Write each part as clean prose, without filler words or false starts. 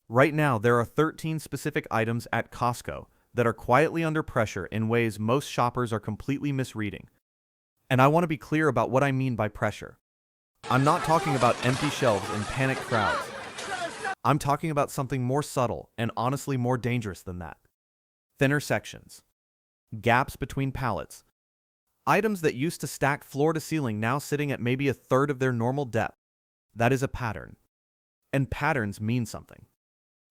Right now, there are 13 specific items at Costco that are quietly under pressure in ways most shoppers are completely misreading. And I want to be clear about what I mean by pressure. I'm not talking about empty shelves and panicked crowds. I'm talking about something more subtle and honestly more dangerous than that. Thinner sections, gaps between pallets, items that used to stack floor to ceiling now sitting at maybe a third of their normal depth. That is a pattern. And patterns mean something.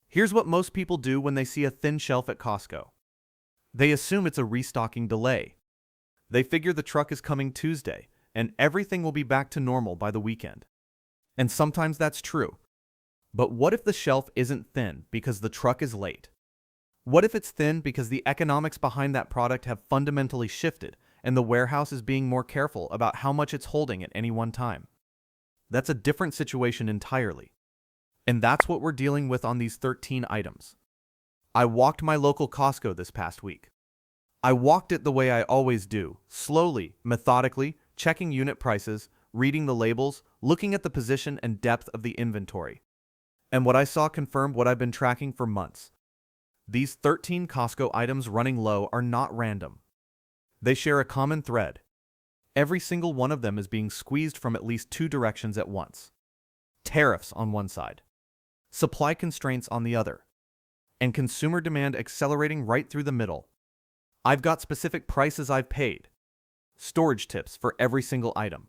Here's what most people do when they see a thin shelf at Costco. They assume it's a restocking delay. They figure the truck is coming Tuesday, and everything will be back to normal by the weekend. And sometimes that's true. But what if the shelf isn't thin because the truck is late? What if it's thin because the economics behind that product have fundamentally shifted and the warehouse is being more careful about how much it's holding at any one time? That's a different situation entirely. And that's what we're dealing with on these 13 items. I walked my local Costco this past week. I walked it the way I always do, slowly, methodically, checking unit prices, reading the labels, looking at the position and depth of the inventory. And what I saw confirmed what I've been tracking for months. These 13 Costco items running low are not random. They share a common thread. Every single one of them is being squeezed from at least two directions at once. Tariffs on one side, supply constraints on the other, and consumer demand accelerating right through the middle. I've got specific prices I've paid, storage tips for every single item.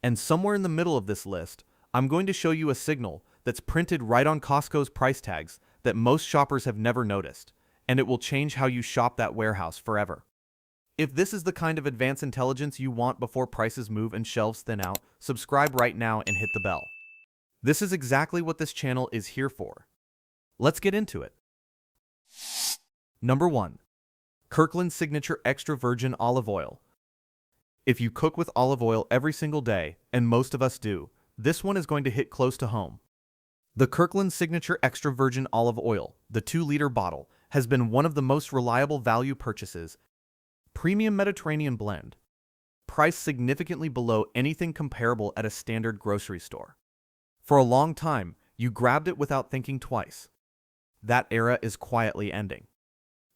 And somewhere in the middle of this list, I'm going to show you a signal that's printed right on Costco's price tags that most shoppers have never noticed, and it will change how you shop that warehouse forever. If this is the kind of advanced intelligence you want before prices move and shelves thin out, subscribe right now and hit the bell. This is exactly what this channel is here for. Let's get into it. Number 1. Kirkland Signature Extra Virgin Olive Oil. If you cook with olive oil every single day, and most of us do, this one is going to hit close to home. The Kirkland Signature Extra Virgin Olive Oil, the 2-liter bottle, has been one of the most reliable value purchases. Premium Mediterranean blend. Priced significantly below anything comparable at a standard grocery store. For a long time, you grabbed it without thinking twice. That era is quietly ending.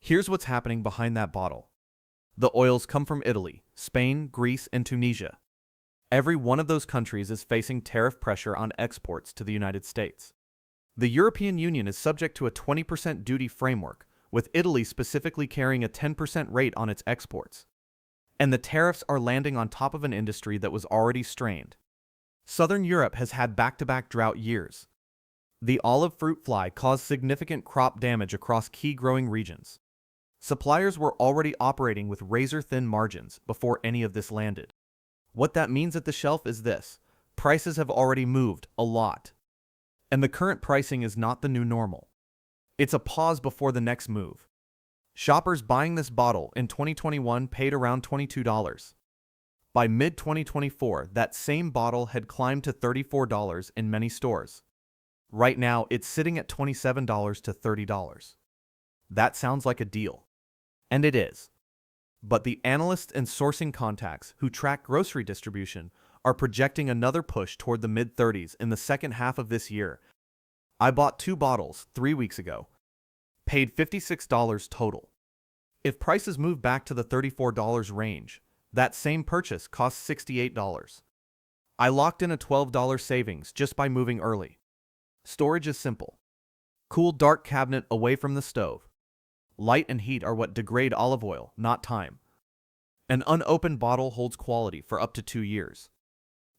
Here's what's happening behind that bottle. The oils come from Italy, Spain, Greece, and Tunisia. Every one of those countries is facing tariff pressure on exports to the United States. The European Union is subject to a 20% duty framework, with Italy specifically carrying a 10% rate on its exports. And the tariffs are landing on top of an industry that was already strained. Southern Europe has had back-to-back drought years. The olive fruit fly caused significant crop damage across key growing regions. Suppliers were already operating with razor-thin margins before any of this landed. What that means at the shelf is this: prices have already moved a lot. And the current pricing is not the new normal. It's a pause before the next move. Shoppers buying this bottle in 2021 paid around $22. By mid-2024, that same bottle had climbed to $34 in many stores. Right now, it's sitting at $27 to $30. That sounds like a deal. And it is. But the analysts and sourcing contacts who track grocery distribution are projecting another push toward the mid-30s in the second half of this year. I bought 2 bottles 3 weeks ago. Paid $56 total. If prices move back to the $34 range, that same purchase costs $68. I locked in a $12 savings just by moving early. Storage is simple. Cool, dark cabinet away from the stove. Light and heat are what degrade olive oil, not time. An unopened bottle holds quality for up to 2 years.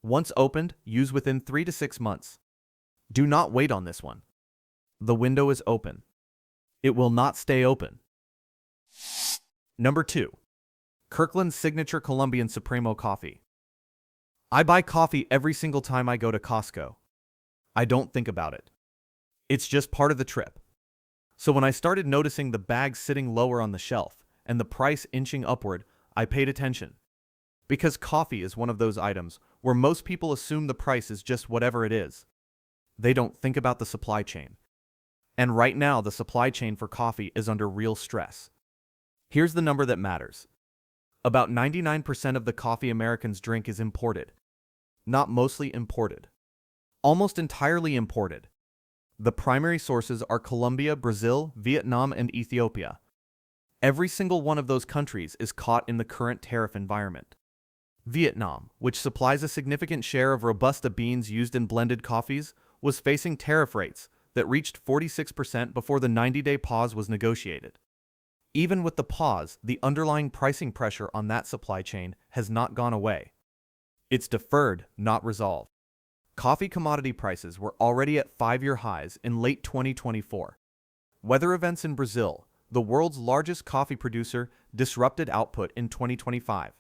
Once opened, use within 3 to 6 months. Do not wait on this one. The window is open. It will not stay open. Number 2. Kirkland Signature Colombian Supremo Coffee. I buy coffee every single time I go to Costco. I don't think about it. It's just part of the trip. So when I started noticing the bags sitting lower on the shelf and the price inching upward, I paid attention. Because coffee is one of those items where most people assume the price is just whatever it is. They don't think about the supply chain. And right now, the supply chain for coffee is under real stress. Here's the number that matters. About 99% of the coffee Americans drink is imported. Not mostly imported. Almost entirely imported. The primary sources are Colombia, Brazil, Vietnam, and Ethiopia. Every single one of those countries is caught in the current tariff environment. Vietnam, which supplies a significant share of Robusta beans used in blended coffees, was facing tariff rates that reached 46% before the 90-day pause was negotiated. Even with the pause, the underlying pricing pressure on that supply chain has not gone away. It's deferred, not resolved. Coffee commodity prices were already at 5-year highs in late 2024. Weather events in Brazil, the world's largest coffee producer, disrupted output in 2025.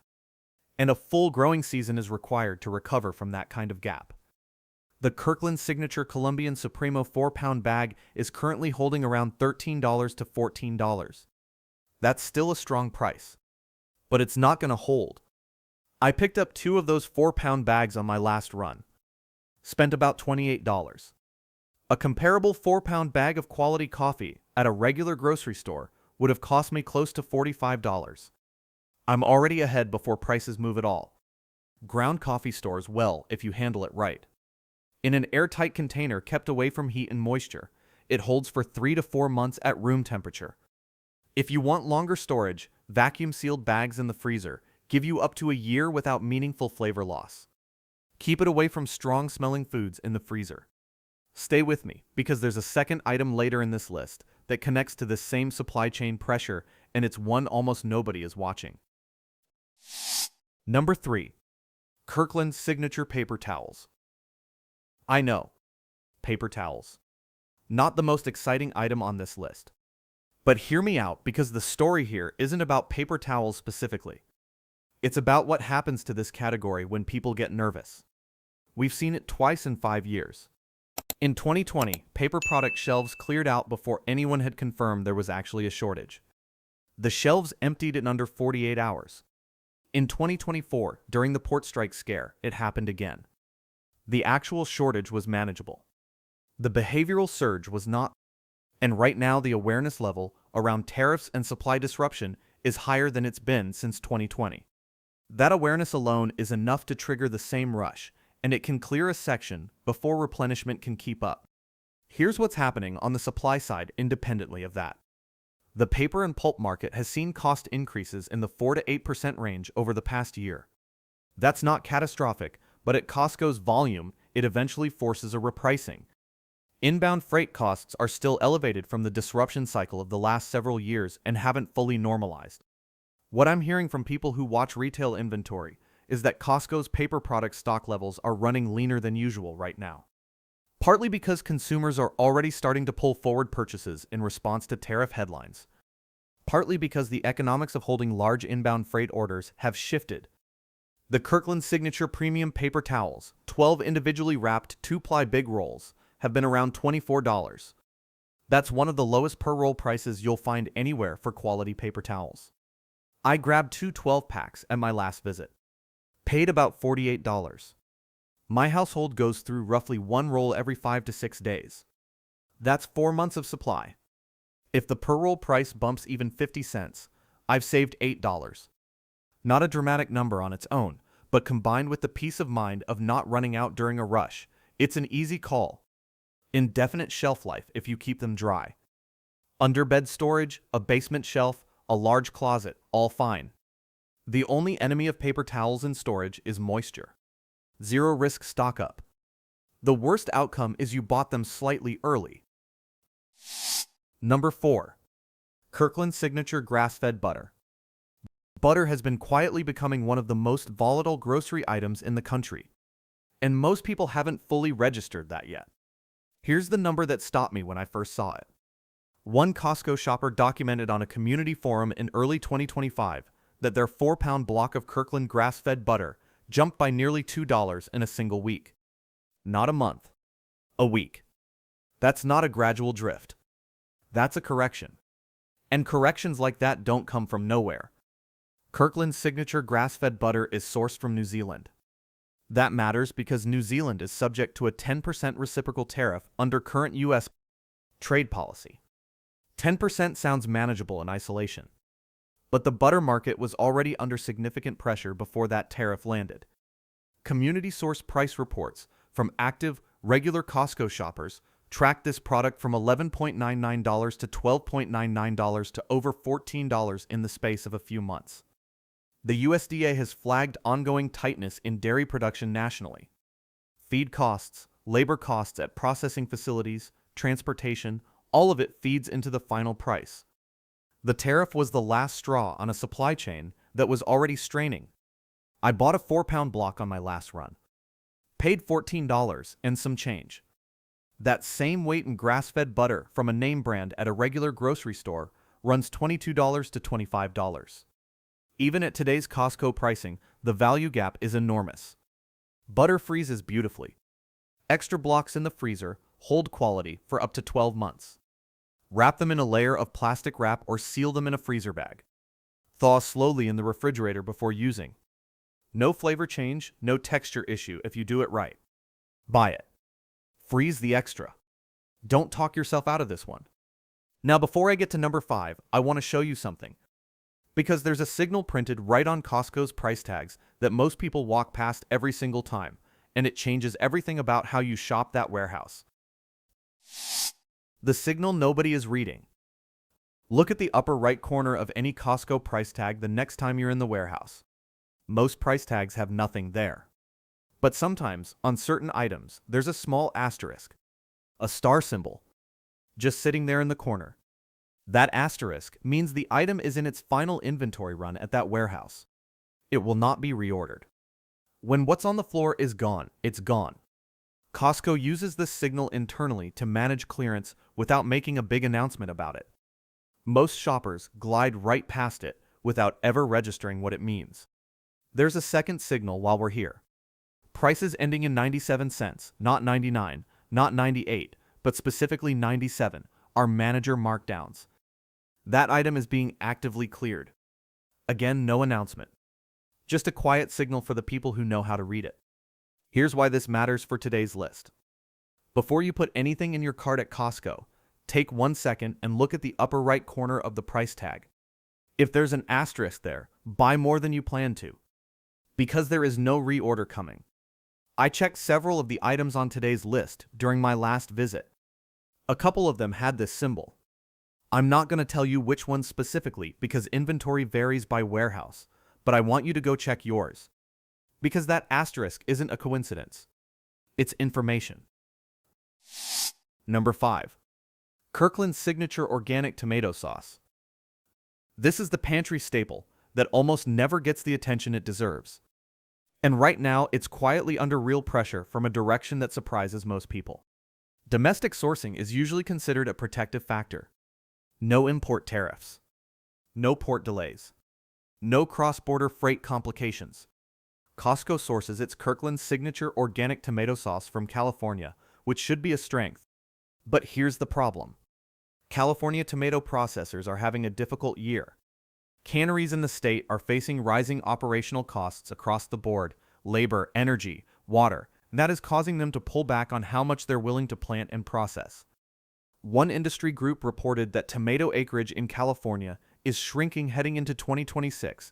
And a full growing season is required to recover from that kind of gap. The Kirkland Signature Colombian Supremo 4-pound bag is currently holding around $13 to $14. That's still a strong price. But it's not going to hold. I picked up 2 of those 4-pound bags on my last run. Spent about $28. A comparable 4-pound bag of quality coffee at a regular grocery store would have cost me close to $45. I'm already ahead before prices move at all. Ground coffee stores well if you handle it right. In an airtight container kept away from heat and moisture, it holds for 3 to 4 months at room temperature. If you want longer storage, vacuum-sealed bags in the freezer give you up to a year without meaningful flavor loss. Keep it away from strong-smelling foods in the freezer. Stay with me, because there's a second item later in this list that connects to this same supply chain pressure, and it's one almost nobody is watching. Number 3. Kirkland Signature Paper Towels. I know. Paper towels. Not the most exciting item on this list. But hear me out, because the story here isn't about paper towels specifically. It's about what happens to this category when people get nervous. We've seen it twice in 5 years. In 2020, paper product shelves cleared out before anyone had confirmed there was actually a shortage. The shelves emptied in under 48 hours. In 2024, during the port strike scare, it happened again. The actual shortage was manageable. The behavioral surge was not. And right now the awareness level around tariffs and supply disruption is higher than it's been since 2020. That awareness alone is enough to trigger the same rush, and it can clear a section before replenishment can keep up. Here's what's happening on the supply side independently of that. The paper and pulp market has seen cost increases in the 4 to 8% range over the past year. That's not catastrophic, but at Costco's volume, it eventually forces a repricing. Inbound freight costs are still elevated from the disruption cycle of the last several years and haven't fully normalized. What I'm hearing from people who watch retail inventory is that Costco's paper product stock levels are running leaner than usual right now. Partly because consumers are already starting to pull forward purchases in response to tariff headlines. Partly because the economics of holding large inbound freight orders have shifted. The Kirkland Signature Premium Paper Towels, 12 individually wrapped 2-ply big rolls, have been around $24. That's one of the lowest per roll prices you'll find anywhere for quality paper towels. I grabbed 2 12-packs at my last visit. Paid about $48. My household goes through roughly 1 roll every 5 to 6 days. That's 4 months of supply. If the per roll price bumps even 50 cents, I've saved $8. Not a dramatic number on its own, but combined with the peace of mind of not running out during a rush, it's an easy call. Indefinite shelf life if you keep them dry. Underbed storage, a basement shelf, a large closet, all fine. The only enemy of paper towels in storage is moisture. Zero risk stock up. The worst outcome is you bought them slightly early. Number 4. Kirkland Signature Grass-Fed Butter. Butter has been quietly becoming one of the most volatile grocery items in the country. And most people haven't fully registered that yet. Here's the number that stopped me when I first saw it. One Costco shopper documented on a community forum in early 2025 that their 4-pound block of Kirkland grass-fed butter jumped by nearly $2 in a single week. Not a month. A week. That's not a gradual drift. That's a correction. And corrections like that don't come from nowhere. Kirkland's signature grass-fed butter is sourced from New Zealand. That matters because New Zealand is subject to a 10% reciprocal tariff under current U.S. trade policy. 10% sounds manageable in isolation. But the butter market was already under significant pressure before that tariff landed. Community source price reports from active, regular Costco shoppers tracked this product from $11.99 to $12.99 to over $14 in the space of a few months. The USDA has flagged ongoing tightness in dairy production nationally. Feed costs, labor costs at processing facilities, transportation, all of it feeds into the final price. The tariff was the last straw on a supply chain that was already straining. I bought a 4-pound block on my last run. Paid $14 and some change. That same weight in grass-fed butter from a name brand at a regular grocery store runs $22 to $25. Even at today's Costco pricing, the value gap is enormous. Butter freezes beautifully. Extra blocks in the freezer hold quality for up to 12 months. Wrap them in a layer of plastic wrap or seal them in a freezer bag. Thaw slowly in the refrigerator before using. No flavor change, no texture issue if you do it right. Buy it. Freeze the extra. Don't talk yourself out of this one. Now before I get to number 5, I want to show you something. Because there's a signal printed right on Costco's price tags that most people walk past every single time, and it changes everything about how you shop that warehouse. The signal nobody is reading. Look at the upper right corner of any Costco price tag the next time you're in the warehouse. Most price tags have nothing there. But sometimes, on certain items, there's a small asterisk, a star symbol, just sitting there in the corner. That asterisk means the item is in its final inventory run at that warehouse. It will not be reordered. When what's on the floor is gone, it's gone. Costco uses this signal internally to manage clearance without making a big announcement about it. Most shoppers glide right past it without ever registering what it means. There's a second signal while we're here. Prices ending in 97 cents, not 99, not 98, but specifically 97, are manager markdowns. That item is being actively cleared. Again, no announcement. Just a quiet signal for the people who know how to read it. Here's why this matters for today's list. Before you put anything in your cart at Costco, take 1 second and look at the upper right corner of the price tag. If there's an asterisk there, buy more than you plan to. Because there is no reorder coming. I checked several of the items on today's list during my last visit. A couple of them had this symbol. I'm not going to tell you which ones specifically because inventory varies by warehouse, but I want you to go check yours. Because that asterisk isn't a coincidence. It's information. Number 5. Kirkland's signature organic tomato sauce. This is the pantry staple that almost never gets the attention it deserves. And right now, it's quietly under real pressure from a direction that surprises most people. Domestic sourcing is usually considered a protective factor. No import tariffs. No port delays. No cross-border freight complications. Costco sources its Kirkland's signature organic tomato sauce from California, which should be a strength. But here's the problem. California tomato processors are having a difficult year. Canneries in the state are facing rising operational costs across the board, labor, energy, water, and that is causing them to pull back on how much they're willing to plant and process. One industry group reported that tomato acreage in California is shrinking heading into 2026.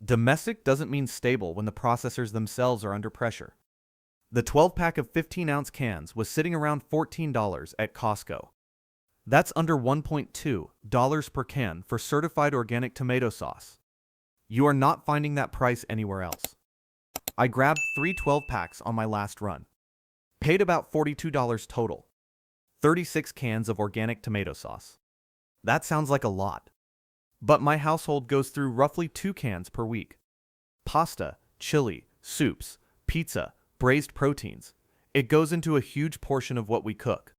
Domestic doesn't mean stable when the processors themselves are under pressure. The 12-pack of 15-ounce cans was sitting around $14 at Costco. That's under $1.2 per can for certified organic tomato sauce. You are not finding that price anywhere else. I grabbed 3 12-packs on my last run. Paid about $42 total. 36 cans of organic tomato sauce. That sounds like a lot. But my household goes through roughly 2 cans per week. Pasta, chili, soups, pizza, braised proteins. It goes into a huge portion of what we cook.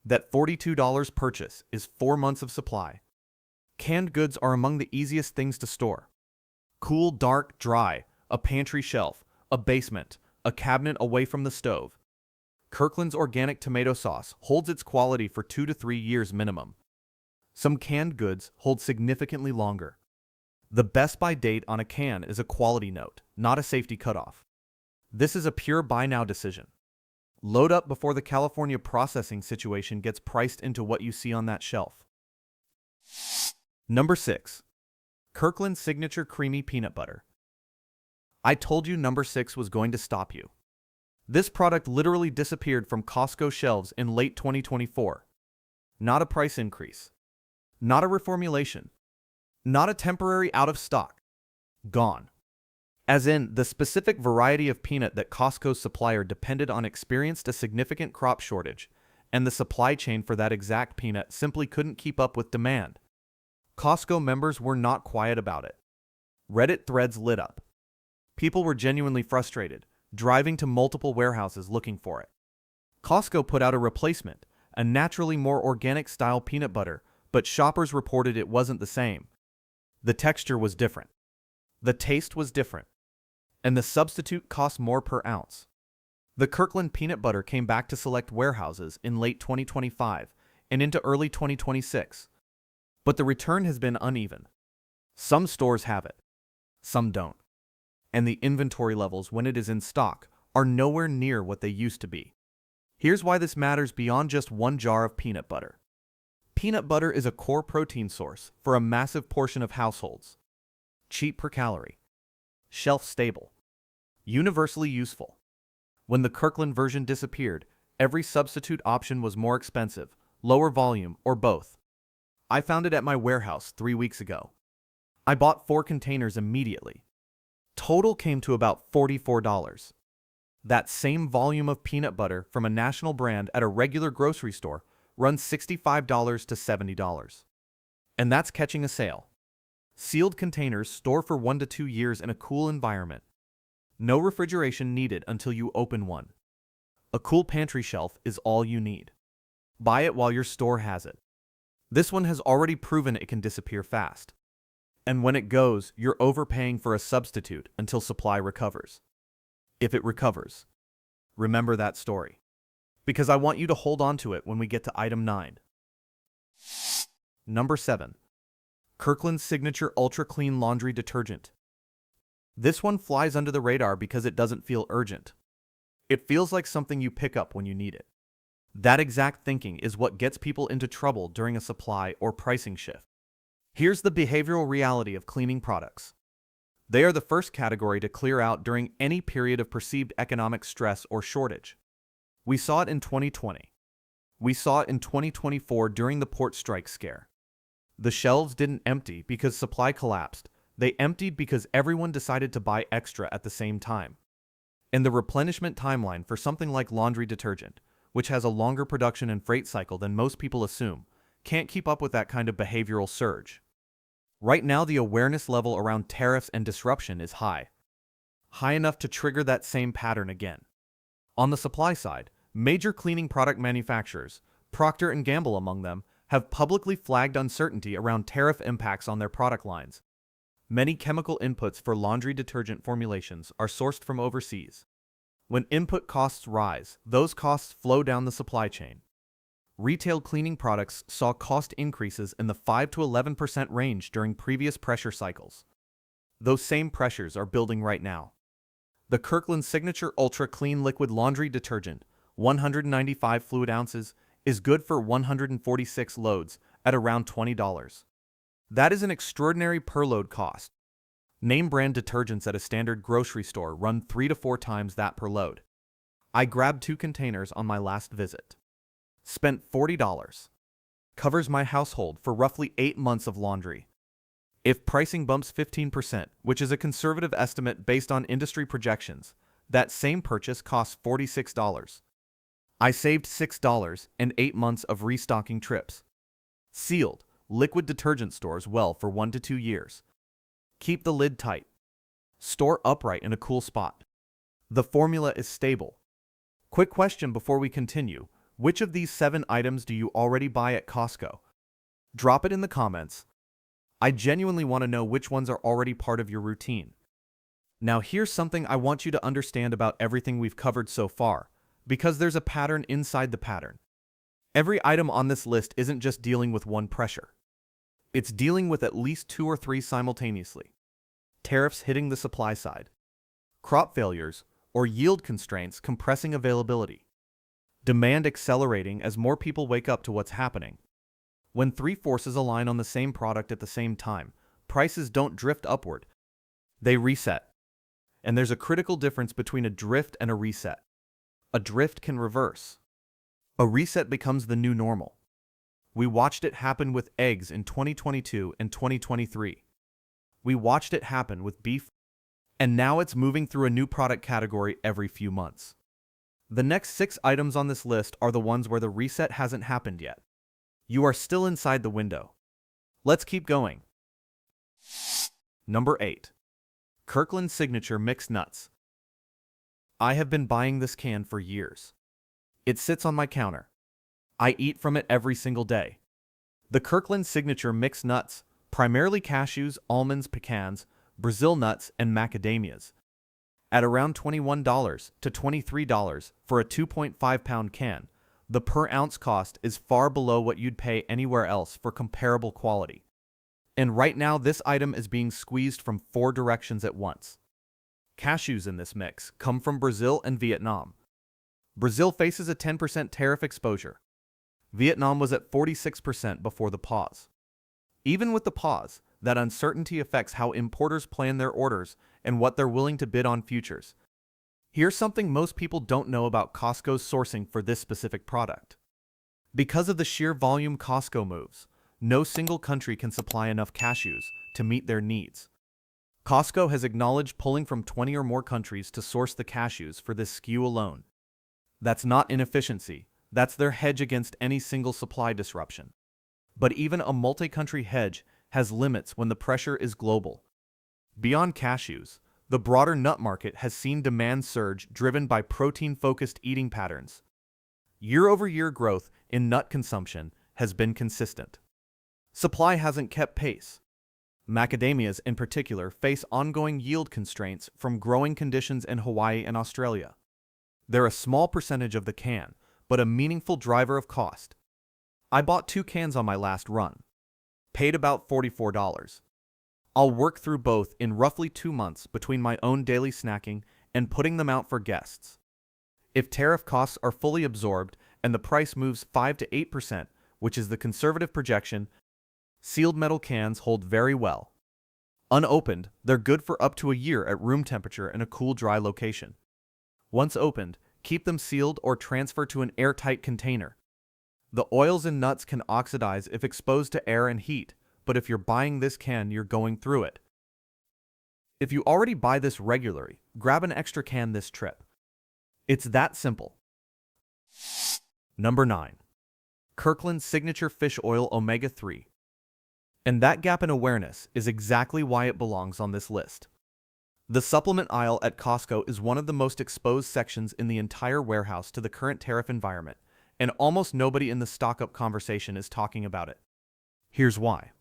That $42 purchase is 4 months of supply. Canned goods are among the easiest things to store. Cool, dark, dry, a pantry shelf, a basement, a cabinet away from the stove. Kirkland's organic tomato sauce holds its quality for 2 to 3 years minimum. Some canned goods hold significantly longer. The best by date on a can is a quality note, not a safety cutoff. This is a pure buy now decision. Load up before the California processing situation gets priced into what you see on that shelf. Number 6. Kirkland's Signature Creamy Peanut Butter. I told you number 6 was going to stop you. This product literally disappeared from Costco shelves in late 2024. Not a price increase. Not a reformulation. Not a temporary out of stock. Gone. As in, the specific variety of peanut that Costco's supplier depended on experienced a significant crop shortage, and the supply chain for that exact peanut simply couldn't keep up with demand. Costco members were not quiet about it. Reddit threads lit up. People were genuinely frustrated, driving to multiple warehouses looking for it. Costco put out a replacement, a naturally more organic style peanut butter, but shoppers reported it wasn't the same. The texture was different. The taste was different. And the substitute cost more per ounce. The Kirkland peanut butter came back to select warehouses in late 2025 and into early 2026. But the return has been uneven. Some stores have it. Some don't. And the inventory levels when it is in stock are nowhere near what they used to be. Here's why this matters beyond just one jar of peanut butter. Peanut butter is a core protein source for a massive portion of households. Cheap per calorie. Shelf stable. Universally useful. When the Kirkland version disappeared, every substitute option was more expensive, lower volume, or both. I found it at my warehouse 3 weeks ago. I bought 4 containers immediately. Total came to about $44. That same volume of peanut butter from a national brand at a regular grocery store runs $65 to $70. And that's catching a sale. Sealed containers store for 1 to 2 years in a cool environment. No refrigeration needed until you open one. A cool pantry shelf is all you need. Buy it while your store has it. This one has already proven it can disappear fast. And when it goes, you're overpaying for a substitute until supply recovers. If it recovers. Remember that story. Because I want you to hold on to it when we get to item 9. Number 7. Kirkland's Signature Ultra Clean Laundry Detergent. This one flies under the radar because it doesn't feel urgent. It feels like something you pick up when you need it. That exact thinking is what gets people into trouble during a supply or pricing shift. Here's the behavioral reality of cleaning products. They are the first category to clear out during any period of perceived economic stress or shortage. We saw it in 2020. We saw it in 2024 during the port strike scare. The shelves didn't empty because supply collapsed. They emptied because everyone decided to buy extra at the same time. And the replenishment timeline for something like laundry detergent, which has a longer production and freight cycle than most people assume, can't keep up with that kind of behavioral surge. Right now, the awareness level around tariffs and disruption is high. High enough to trigger that same pattern again. On the supply side, major cleaning product manufacturers, Procter & Gamble among them, have publicly flagged uncertainty around tariff impacts on their product lines. Many chemical inputs for laundry detergent formulations are sourced from overseas. When input costs rise, those costs flow down the supply chain. Retail cleaning products saw cost increases in the 5 to 11% range during previous pressure cycles. Those same pressures are building right now. The Kirkland Signature Ultra Clean Liquid Laundry Detergent, 195 fluid ounces, is good for 146 loads at around $20. That is an extraordinary per load cost. Name brand detergents at a standard grocery store run 3 to 4 times that per load. I grabbed 2 containers on my last visit. Spent $40. Covers my household for roughly 8 months of laundry. If pricing bumps 15%, which is a conservative estimate based on industry projections, that same purchase costs $46. I saved $6 and 8 months of restocking trips. Sealed, liquid detergent stores well for 1 to 2 years. Keep the lid tight. Store upright in a cool spot. The formula is stable. Quick question before we continue. Which of these 7 items do you already buy at Costco? Drop it in the comments. I genuinely want to know which ones are already part of your routine. Now here's something I want you to understand about everything we've covered so far, because there's a pattern inside the pattern. Every item on this list isn't just dealing with one pressure. It's dealing with at least 2 or 3 simultaneously. Tariffs hitting the supply side. Crop failures or yield constraints compressing availability. Demand accelerating as more people wake up to what's happening. When 3 forces align on the same product at the same time, prices don't drift upward. They reset. And there's a critical difference between a drift and a reset. a drift can reverse. A reset becomes the new normal. We watched it happen with eggs in 2022 and 2023. We watched it happen with beef, and now it's moving through a new product category every few months. The next 6 items on this list are the ones where the reset hasn't happened yet. You are still inside the window. Let's keep going. Number 8. Kirkland Signature Mixed Nuts. I have been buying this can for years. It sits on my counter. I eat from it every single day. The Kirkland Signature Mixed Nuts, primarily cashews, almonds, pecans, Brazil nuts, and macadamias, at around $21 to $23 for a 2.5-pound can, the per-ounce cost is far below what you'd pay anywhere else for comparable quality. And right now, this item is being squeezed from 4 directions at once. Cashews in this mix come from Brazil and Vietnam. Brazil faces a 10% tariff exposure. Vietnam was at 46% before the pause. Even with the pause, that uncertainty affects how importers plan their orders and what they're willing to bid on futures. Here's something most people don't know about Costco's sourcing for this specific product. Because of the sheer volume Costco moves, no single country can supply enough cashews to meet their needs. Costco has acknowledged pulling from 20 or more countries to source the cashews for this SKU alone. That's not inefficiency, that's their hedge against any single supply disruption. But even a multi-country hedge has limits when the pressure is global. Beyond cashews, the broader nut market has seen demand surge driven by protein-focused eating patterns. Year-over-year growth in nut consumption has been consistent. Supply hasn't kept pace. Macadamias in particular face ongoing yield constraints from growing conditions in Hawaii and Australia. They're a small percentage of the can, but a meaningful driver of cost. I bought 2 cans on my last run. Paid about $44. I'll work through both in roughly 2 months between my own daily snacking and putting them out for guests. If tariff costs are fully absorbed and the price moves 5 to 8%, which is the conservative projection, sealed metal cans hold very well. Unopened, they're good for up to a year at room temperature in a cool, dry location. Once opened, keep them sealed or transfer to an airtight container. The oils in nuts can oxidize if exposed to air and heat, but if you're buying this can, you're going through it. If you already buy this regularly, grab an extra can this trip. It's that simple. Number 9. Kirkland Signature Fish Oil Omega-3. And that gap in awareness is exactly why it belongs on this list. The supplement aisle at Costco is one of the most exposed sections in the entire warehouse to the current tariff environment, and almost nobody in the stock-up conversation is talking about it. Here's why.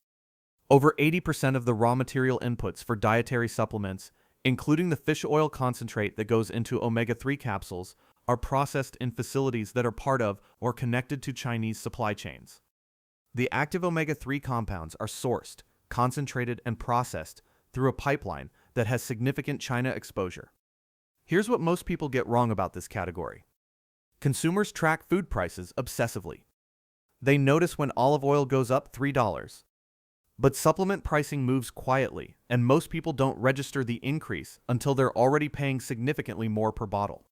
Over 80% of the raw material inputs for dietary supplements, including the fish oil concentrate that goes into omega-3 capsules, are processed in facilities that are part of or connected to Chinese supply chains. The active omega-3 compounds are sourced, concentrated, and processed through a pipeline that has significant China exposure. Here's what most people get wrong about this category. Consumers track food prices obsessively. They notice when olive oil goes up $3. But supplement pricing moves quietly, and most people don't register the increase until they're already paying significantly more per bottle.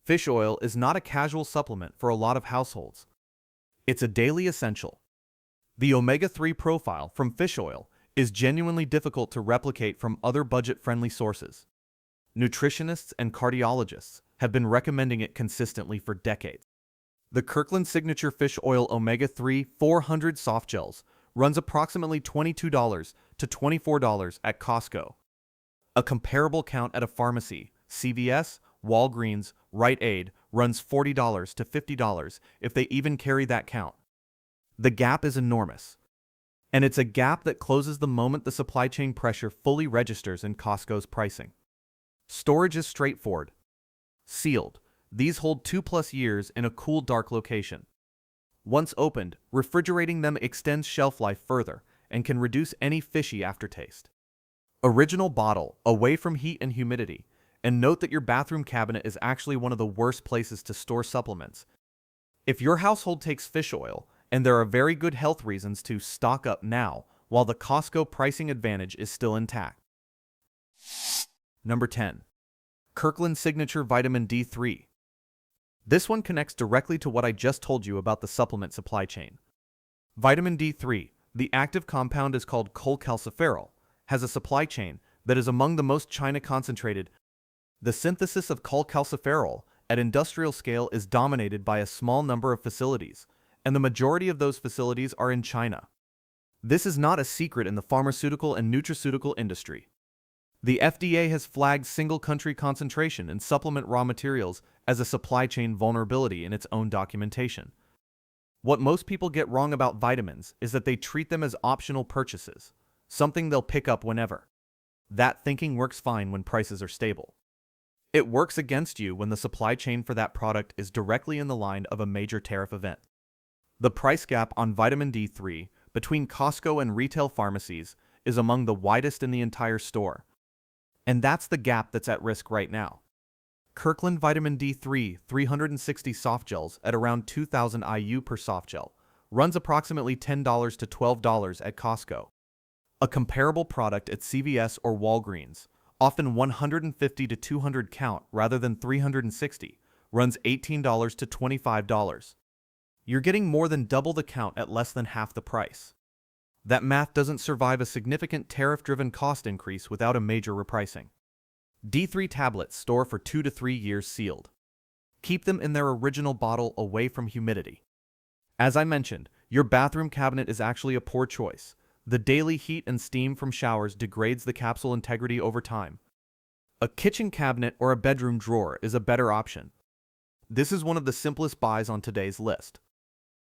Fish oil is not a casual supplement for a lot of households. It's a daily essential. The omega-3 profile from fish oil is genuinely difficult to replicate from other budget-friendly sources. Nutritionists and cardiologists have been recommending it consistently for decades. The Kirkland Signature Fish Oil Omega-3 400 Soft Gels runs approximately $22 to $24 at Costco. A comparable count at a pharmacy, CVS, Walgreens, Rite Aid, runs $40 to $50 if they even carry that count. The gap is enormous. And it's a gap that closes the moment the supply chain pressure fully registers in Costco's pricing. Storage is straightforward. Sealed, these hold 2+ years in a cool, dark location. Once opened, refrigerating them extends shelf life further and can reduce any fishy aftertaste. Original bottle, away from heat and humidity, and note that your bathroom cabinet is actually one of the worst places to store supplements. If your household takes fish oil, and there are very good health reasons to stock up now while the Costco pricing advantage is still intact. Number 10. Kirkland Signature Vitamin D3. This one connects directly to what I just told you about the supplement supply chain. Vitamin D3, the active compound is called cholecalciferol, has a supply chain that is among the most China concentrated. The synthesis of cholecalciferol at industrial scale is dominated by a small number of facilities, and the majority of those facilities are in China. This is not a secret in the pharmaceutical and nutraceutical industry. The FDA has flagged single-country concentration in supplement raw materials as a supply chain vulnerability in its own documentation. What most people get wrong about vitamins is that they treat them as optional purchases, something they'll pick up whenever. That thinking works fine when prices are stable. It works against you when the supply chain for that product is directly in the line of a major tariff event. The price gap on vitamin D3 between Costco and retail pharmacies is among the widest in the entire store. And that's the gap that's at risk right now. Kirkland Vitamin D3 360 soft gels at around 2,000 IU per soft gel runs approximately $10 to $12 at Costco. A comparable product at CVS or Walgreens, often 150 to 200 count rather than 360, runs $18 to $25. You're getting more than double the count at less than half the price. That math doesn't survive a significant tariff-driven cost increase without a major repricing. D3 tablets store for 2 to 3 years sealed. Keep them in their original bottle away from humidity. As I mentioned, your bathroom cabinet is actually a poor choice. The daily heat and steam from showers degrades the capsule integrity over time. A kitchen cabinet or a bedroom drawer is a better option. This is one of the simplest buys on today's list.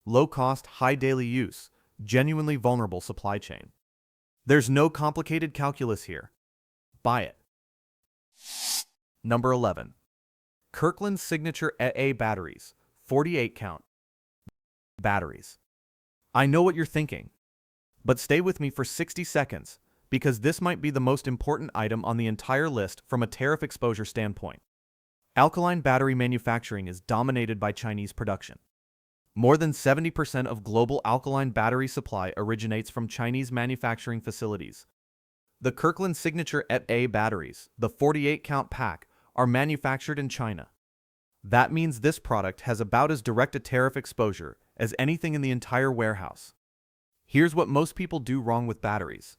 Low cost, high daily use, genuinely vulnerable supply chain. There's no complicated calculus here. Buy it. Number 11. Kirkland Signature AA batteries, 48 count. Batteries. I know what you're thinking, but stay with me for 60 seconds because this might be the most important item on the entire list from a tariff exposure standpoint. Alkaline battery manufacturing is dominated by Chinese production. More than 70% of global alkaline battery supply originates from Chinese manufacturing facilities. The Kirkland Signature AA batteries, the 48 count pack, are manufactured in China. That means this product has about as direct a tariff exposure as anything in the entire warehouse. Here's what most people do wrong with batteries.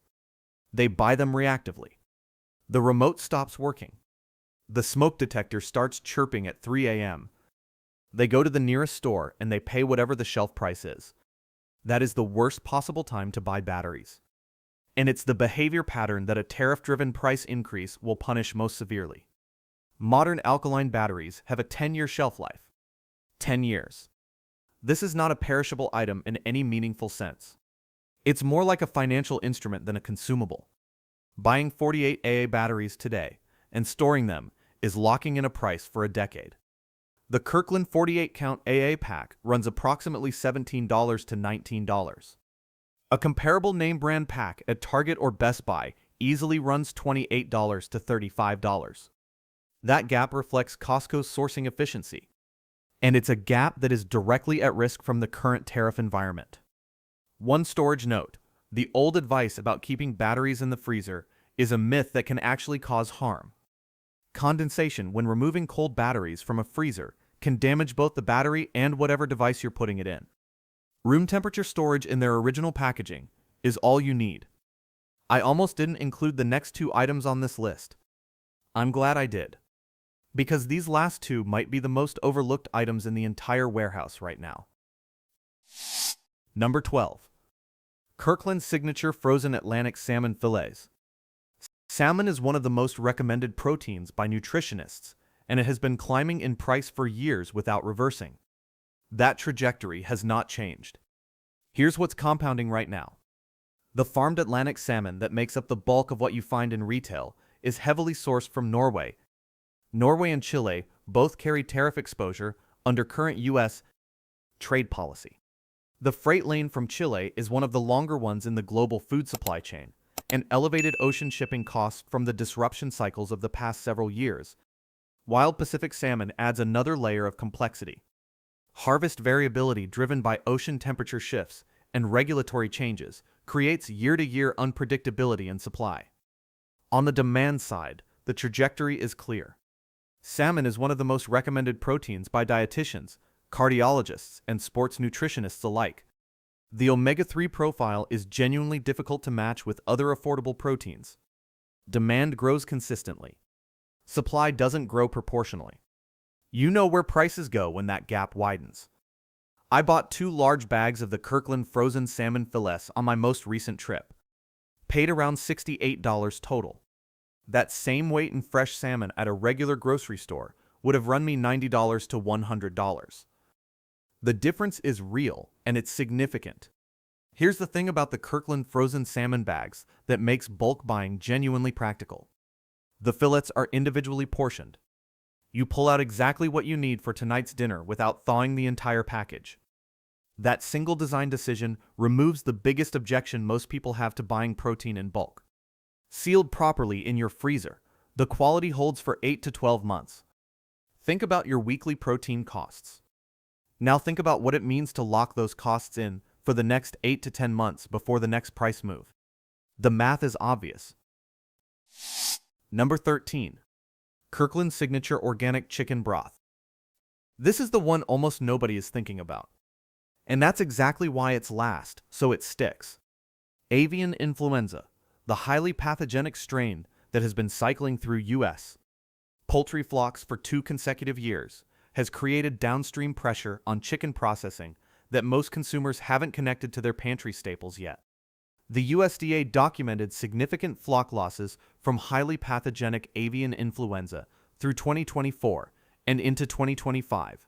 They buy them reactively. The remote stops working. The smoke detector starts chirping at 3 a.m. They go to the nearest store and they pay whatever the shelf price is. That is the worst possible time to buy batteries. And it's the behavior pattern that a tariff-driven price increase will punish most severely. Modern alkaline batteries have a 10-year shelf life. 10 years. This is not a perishable item in any meaningful sense. It's more like a financial instrument than a consumable. Buying 48 AA batteries today and storing them is locking in a price for a decade. The Kirkland 48 count AA pack runs approximately $17 to $19. A comparable name brand pack at Target or Best Buy easily runs $28 to $35. That gap reflects Costco's sourcing efficiency, and it's a gap that is directly at risk from the current tariff environment. One storage note: the old advice about keeping batteries in the freezer is a myth that can actually cause harm. Condensation when removing cold batteries from a freezer can damage both the battery and whatever device you're putting it in. Room temperature storage in their original packaging is all you need. I almost didn't include the next two items on this list. I'm glad I did, because these last two might be the most overlooked items in the entire warehouse right now. Number 12. Kirkland Signature Frozen Atlantic Salmon Fillets. Salmon is one of the most recommended proteins by nutritionists, and it has been climbing in price for years without reversing. That trajectory has not changed. Here's what's compounding right now. The farmed Atlantic salmon that makes up the bulk of what you find in retail is heavily sourced from Norway. Norway and Chile both carry tariff exposure under current U.S. trade policy. The freight lane from Chile is one of the longer ones in the global food supply chain, and elevated ocean shipping costs from the disruption cycles of the past several years. Wild Pacific salmon adds another layer of complexity. Harvest variability driven by ocean temperature shifts and regulatory changes creates year-to-year unpredictability in supply. On the demand side, the trajectory is clear. Salmon is one of the most recommended proteins by dietitians, cardiologists, and sports nutritionists alike. The omega-3 profile is genuinely difficult to match with other affordable proteins. Demand grows consistently. Supply doesn't grow proportionally. You know where prices go when that gap widens. I bought 2 large bags of the Kirkland frozen salmon fillets on my most recent trip. Paid around $68 total. That same weight in fresh salmon at a regular grocery store would have run me $90 to $100. The difference is real, and it's significant. Here's the thing about the Kirkland frozen salmon bags that makes bulk buying genuinely practical. The fillets are individually portioned. You pull out exactly what you need for tonight's dinner without thawing the entire package. That single design decision removes the biggest objection most people have to buying protein in bulk. Sealed properly in your freezer, the quality holds for 8 to 12 months. Think about your weekly protein costs. Now think about what it means to lock those costs in for the next 8 to 10 months before the next price move. The math is obvious. Number 13. Kirkland Signature Organic Chicken Broth. This is the one almost nobody is thinking about. And that's exactly why it's last, so it sticks. Avian influenza, the highly pathogenic strain that has been cycling through U.S. poultry flocks for 2 consecutive years, has created downstream pressure on chicken processing that most consumers haven't connected to their pantry staples yet. The USDA documented significant flock losses from highly pathogenic avian influenza through 2024 and into 2025.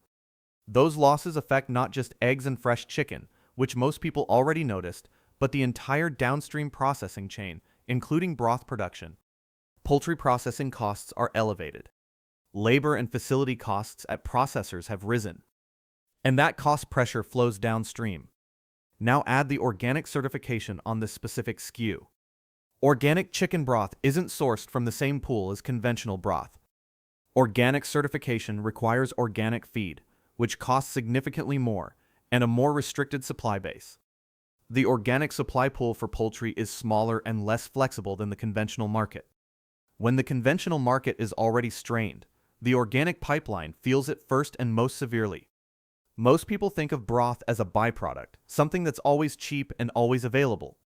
Those losses affect not just eggs and fresh chicken, which most people already noticed, but the entire downstream processing chain, including broth production. Poultry processing costs are elevated. Labor and facility costs at processors have risen. And that cost pressure flows downstream. Now add the organic certification on this specific SKU. Organic chicken broth isn't sourced from the same pool as conventional broth. Organic certification requires organic feed, which costs significantly more, and a more restricted supply base. The organic supply pool for poultry is smaller and less flexible than the conventional market. When the conventional market is already strained, the organic pipeline feels it first and most severely. Most people think of broth as a byproduct, something that's always cheap and always available.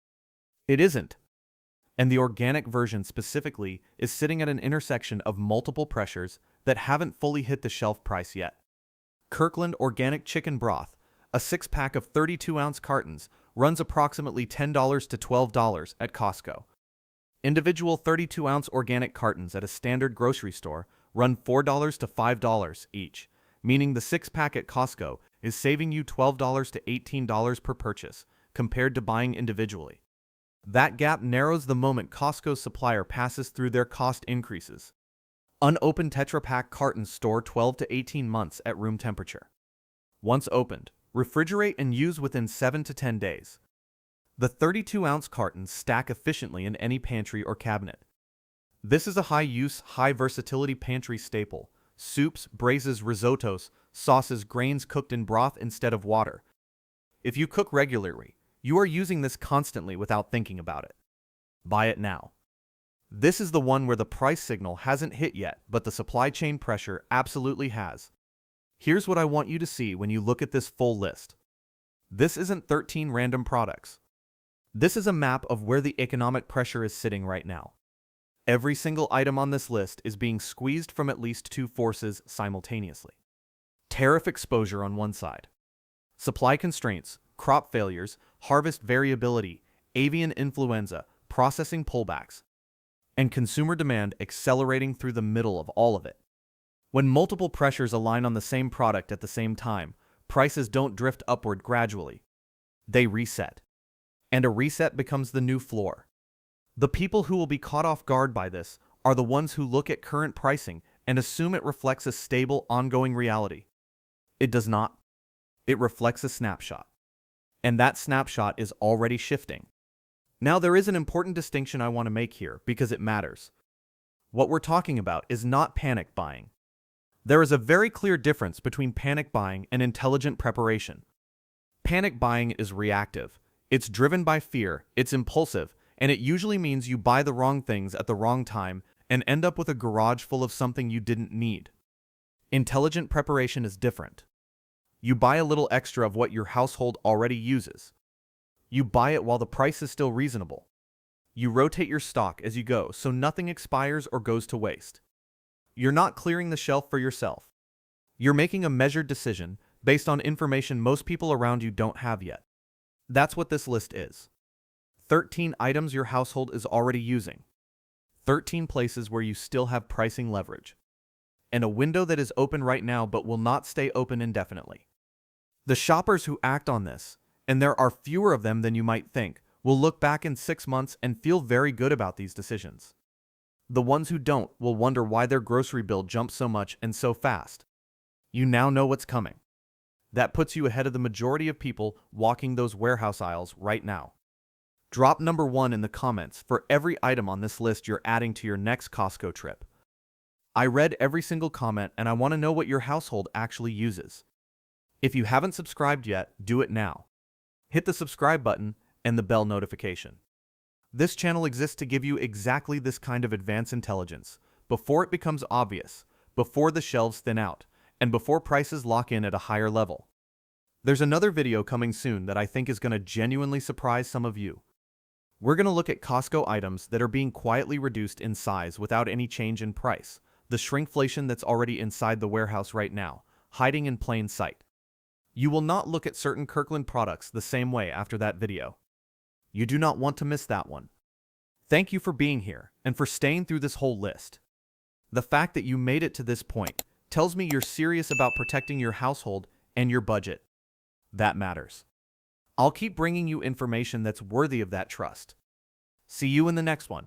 It isn't. And the organic version specifically is sitting at an intersection of multiple pressures that haven't fully hit the shelf price yet. Kirkland Organic Chicken Broth, a 6-pack of 32-ounce cartons, runs approximately $10 to $12 at Costco. Individual 32-ounce organic cartons at a standard grocery store run $4 to $5 each, meaning the 6-pack at Costco is saving you $12 to $18 per purchase, compared to buying individually. That gap narrows the moment Costco's supplier passes through their cost increases. Unopened Tetra Pak cartons store 12 to 18 months at room temperature. Once opened, refrigerate and use within 7 to 10 days. The 32-ounce cartons stack efficiently in any pantry or cabinet. This is a high-use, high-versatility pantry staple. Soups, braises, risottos, sauces, grains cooked in broth instead of water. If you cook regularly, you are using this constantly without thinking about it. Buy it now. This is the one where the price signal hasn't hit yet, but the supply chain pressure absolutely has. Here's what I want you to see when you look at this full list. This isn't 13 random products. This is a map of where the economic pressure is sitting right now. Every single item on this list is being squeezed from at least 2 forces simultaneously. Tariff exposure on one side. Supply constraints, crop failures, harvest variability, avian influenza, processing pullbacks, and consumer demand accelerating through the middle of all of it. When multiple pressures align on the same product at the same time, prices don't drift upward gradually. They reset. And a reset becomes the new floor. The people who will be caught off guard by this are the ones who look at current pricing and assume it reflects a stable, ongoing reality. It does not. It reflects a snapshot. And that snapshot is already shifting. Now, there is an important distinction I want to make here because it matters. What we're talking about is not panic buying. There is a very clear difference between panic buying and intelligent preparation. Panic buying is reactive. It's driven by fear, it's impulsive, and it usually means you buy the wrong things at the wrong time and end up with a garage full of something you didn't need. Intelligent preparation is different. You buy a little extra of what your household already uses. You buy it while the price is still reasonable. You rotate your stock as you go so nothing expires or goes to waste. You're not clearing the shelf for yourself. You're making a measured decision based on information most people around you don't have yet. That's what this list is. 13 items your household is already using. 13 places where you still have pricing leverage. And a window that is open right now but will not stay open indefinitely. The shoppers who act on this, and there are fewer of them than you might think, will look back in 6 months and feel very good about these decisions. The ones who don't will wonder why their grocery bill jumped so much and so fast. You now know what's coming. That puts you ahead of the majority of people walking those warehouse aisles right now. Drop number 1 in the comments for every item on this list you're adding to your next Costco trip. I read every single comment and I want to know what your household actually uses. If you haven't subscribed yet, do it now. Hit the subscribe button and the bell notification. This channel exists to give you exactly this kind of advanced intelligence, before it becomes obvious, before the shelves thin out, and before prices lock in at a higher level. There's another video coming soon that I think is going to genuinely surprise some of you. We're going to look at Costco items that are being quietly reduced in size without any change in price, the shrinkflation that's already inside the warehouse right now, hiding in plain sight. You will not look at certain Kirkland products the same way after that video. You do not want to miss that one. Thank you for being here and for staying through this whole list. The fact that you made it to this point tells me you're serious about protecting your household and your budget. That matters. I'll keep bringing you information that's worthy of that trust. See you in the next one.